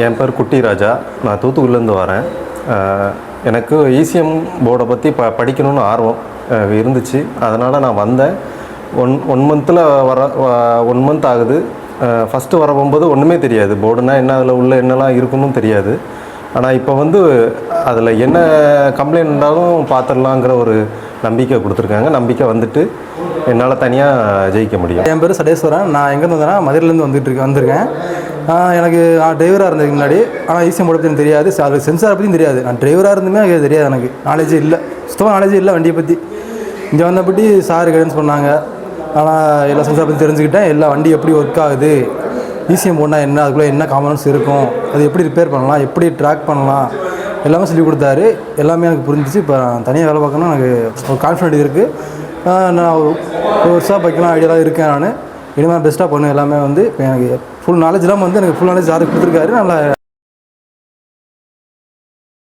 என் பேர் குட்டி ராஜா. நான் தூத்துக்குடிலேருந்து வரேன். எனக்கு இசிஎம் போர்டை பற்றி படிக்கணும்னு ஆர்வம் இருந்துச்சு. அதனால் நான் வந்தேன். ஒன் மந்தில் 1 மந்த் ஆகுது. ஃபஸ்ட்டு வர போகும்போது ஒன்றுமே தெரியாது. போர்டுனா என்ன, அதில் உள்ள என்னெல்லாம் இருக்குன்னு தெரியாது. ஆனால் இப்போ அதில் என்ன கம்ப்ளைண்ட் இருந்தாலும் பார்த்துடலாங்கிற ஒரு நம்பிக்கை கொடுத்துருக்காங்க. நம்பிக்கை வந்துட்டு என்னால் தனியாக ஜெயிக்க முடியும். என் பேர் சடேஸ்வரன். நான் எங்கேருந்து வந்தேன்னா மதுரையிலேருந்து வந்திருக்கேன். நான் டிரைவராக இருந்ததுக்கு முன்னாடி, ஆனால் இசிஎம் போர்டை பற்றி தெரியாது, அது சென்சாரை பற்றியும் தெரியாது. நான் டிரைவராக இருந்துமே அது தெரியாது, எனக்கு நாலேஜே இல்லை, சுத்தமாக நாலேஜே இல்லை வண்டியை பற்றி. இங்கே வந்தபடி சார் கைடன்ஸ் பண்ணாங்க. ஆனால் எல்லா சென்சாரை பற்றி தெரிஞ்சுக்கிட்டேன். எல்லா வண்டி எப்படி ஒர்க் ஆகுது, இசிஎம் போர்டுனா என்ன, அதுக்குள்ளே என்ன காம்பனன்ட்ஸ் இருக்கும், அது எப்படி ரிப்பேர் பண்ணலாம், எப்படி ட்ராக் பண்ணலாம், எல்லாமே சொல்லிக் கொடுத்தாரு. எல்லாமே எனக்கு புரிஞ்சிச்சு. இப்போ தனியாக வேலை பார்க்கணும் எனக்கு ஒரு கான்ஃபிடென்ட் இருக்குது. நான் ஒரு வருஷம் வைக்கலாம் ஐடியாலாம் இருக்கேன். நான் இனிமேல் பெஸ்ட்டாக பண்ணுவேன். எல்லாமே இப்போ எனக்கு ஃபுல் நாலேஜ் இல்லாமல் எனக்கு ஃபுல் நாலேஜ் யாரும் கொடுத்துருக்காரு. நல்லா